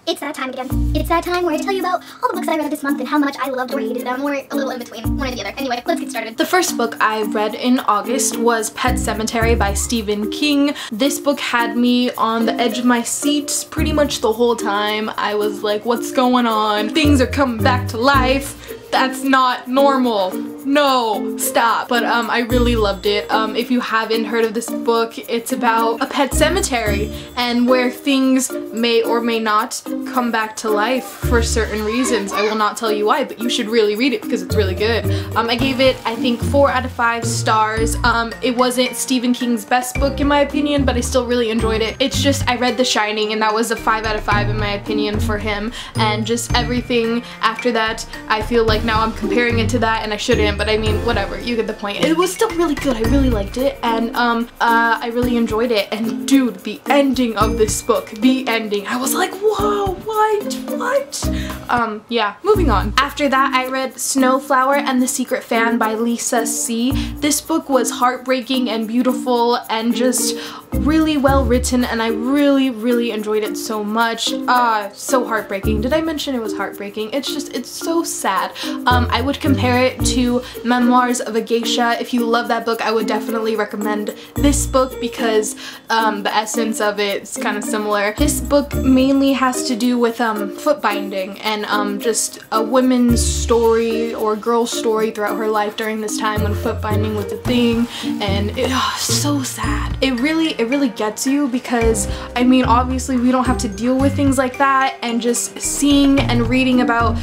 It's that time again. It's that time where I tell you about all the books that I read this month and how much I loved or hated them, or a little in between, one or the other. Anyway, let's get started. The first book I read in August was Pet Sematary by Stephen King. This book had me on the edge of my seat pretty much the whole time. I was like, what's going on? Things are coming back to life. That's not normal. No, stop. But I really loved it. If you haven't heard of this book, it's about a pet cemetery and where things may or may not come back to life for certain reasons. I will not tell you why, but you should really read it because it's really good. I gave it, I think, 4 out of 5 stars. It wasn't Stephen King's best book in my opinion, but I still really enjoyed it. It's just, I read The Shining and that was a 5 out of 5 in my opinion for him, and just everything after that, I feel like now I'm comparing it to that and I shouldn't, but I mean, whatever, you get the point. It was still really good. I really liked it, and I really enjoyed it. And dude, the ending of this book, the ending, I was like, whoa, what? Yeah, moving on. After that, I read Snowflower and the Secret Fan by Lisa C. This book was heartbreaking and beautiful and just really well written, and I really enjoyed it so much. So heartbreaking. Did I mention it was heartbreaking? It's just, it's so sad. I would compare it to Memoirs of a Geisha. If you love that book, I would definitely recommend this book because the essence of it is kind of similar. This book mainly has to do with foot binding and just a woman's story or girl's story throughout her life during this time when foot binding was a thing, and it's so sad. It really gets you because, I mean, obviously we don't have to deal with things like that, and just seeing and reading about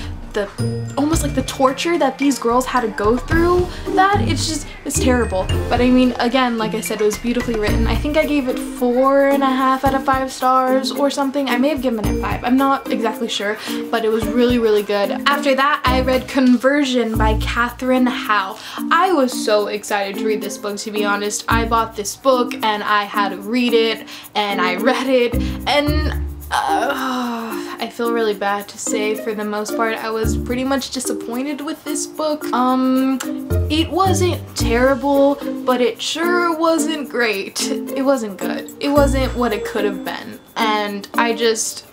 almost like the torture that these girls had to go through, that it's terrible. But I mean, again, like I said, it was beautifully written. I think I gave it 4.5 out of 5 stars or something. I may have given it 5. I'm not exactly sure, but it was really good. After that, I read Conversion by Catherine Howe. I was so excited to read this book, to be honest. I bought this book and I had to read it, and I read it, and I feel really bad to say, for the most part, I was pretty much disappointed with this book. It wasn't terrible, but it sure wasn't great. It wasn't good. It wasn't what it could have been. And I just,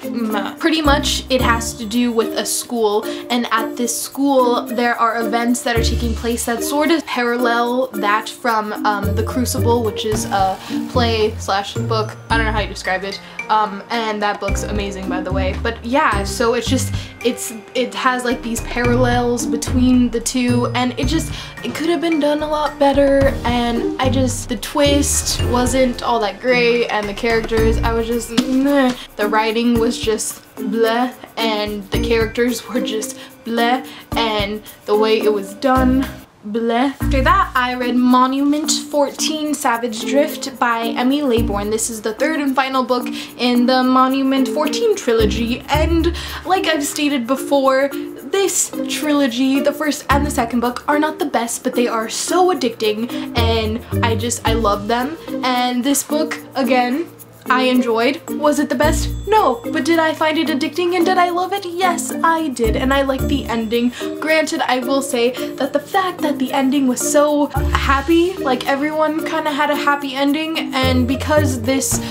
pretty much it has to do with a school, and at this school there are events that are taking place that sort of parallel that from The Crucible, which is a play slash book. I don't know how you describe it. And that book's amazing, by the way. But yeah, so it's just, it has like these parallels between the two, and it could have been done a lot better, and the twist wasn't all that great, and the characters, I was just meh. The writing was just bleh, and the characters were just bleh, and the way it was done, bleh. After that, I read Monument 14 Savage Drift by Emmy Laybourne. This is the 3rd and final book in the Monument 14 trilogy, and like I've stated before, this trilogy, the 1st and the 2nd book, are not the best, but they are so addicting, and I love them. And this book, again, I enjoyed. Was it the best? No. But did I find it addicting and did I love it? Yes, I did, and I liked the ending. Granted, I will say that the fact that the ending was so happy, like everyone kind of had a happy ending, and because this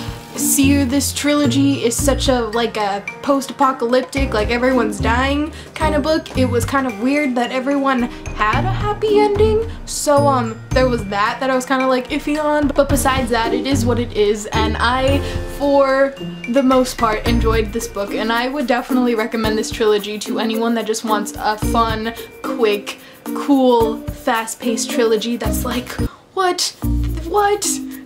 trilogy is such a post-apocalyptic, like everyone's dying kind of book, it was kind of weird that everyone had a happy ending. So there was that I was kind of like iffy on, but besides that, it is what it is, and I, for the most part, enjoyed this book, and I would definitely recommend this trilogy to anyone that just wants a fun, quick, cool, fast-paced trilogy that's like, what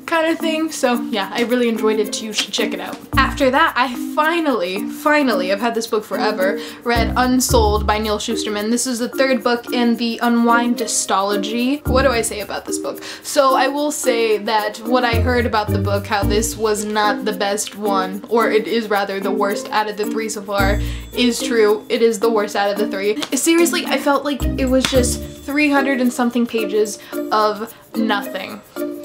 kind of thing. So yeah, I really enjoyed it. You should check it out. After that, I finally, I've had this book forever, read Unsold by Neil Shusterman. This is the 3rd book in the Unwind Dystology. What do I say about this book? So I will say that what I heard about the book, how this was not the best one, or it is rather the worst out of the 3 so far, is true. It is the worst out of the 3. Seriously, I felt like it was just 300 and something pages of nothing.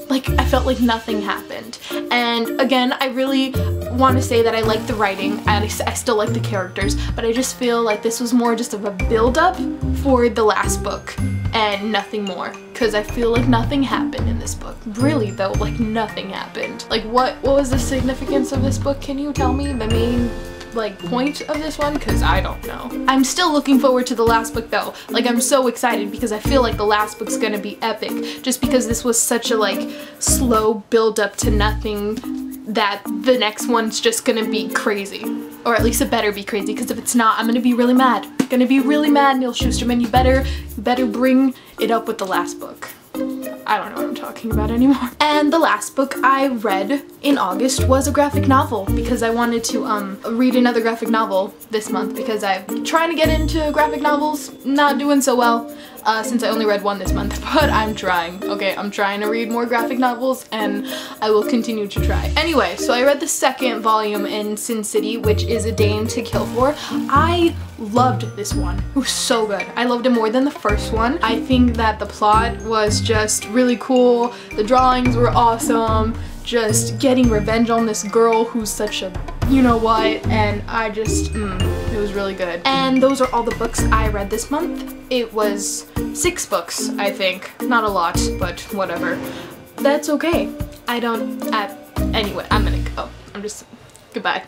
Like, I felt like nothing happened. And again, I really want to say that I like the writing, and I still like the characters, but I just feel like this was more just of a build-up for the last book and nothing more, because I feel like nothing happened in this book. Really though, like nothing happened. Like what was the significance of this book? Can you tell me? The main like point of this one, because I don't know. I'm still looking forward to the last book though. Like, I'm so excited because I feel like the last book's gonna be epic, just because this was such a like slow build up to nothing, that the next one's just gonna be crazy. Or at least it better be crazy, because if it's not, I'm gonna be really mad. Gonna be really mad, Neil Shusterman. You better bring it up with the last book. I don't know what I'm talking about anymore. And the last book I read in August was a graphic novel, because I wanted to read another graphic novel this month, because I'm trying to get into graphic novels, not doing so well since I only read one this month, but I'm trying, okay? I'm trying to read more graphic novels, and I will continue to try. Anyway, so I read the second volume in Sin City, which is A Dame to Kill For. I loved this one. It was so good. I loved it more than the first one. I think that the plot was just really cool. The drawings were awesome. Just getting revenge on this girl who's such a you-know-what, and I just, it was really good. And those are all the books I read this month. It was 6 books, I think. Not a lot, but whatever. That's okay. Anyway, I'm gonna go. Goodbye.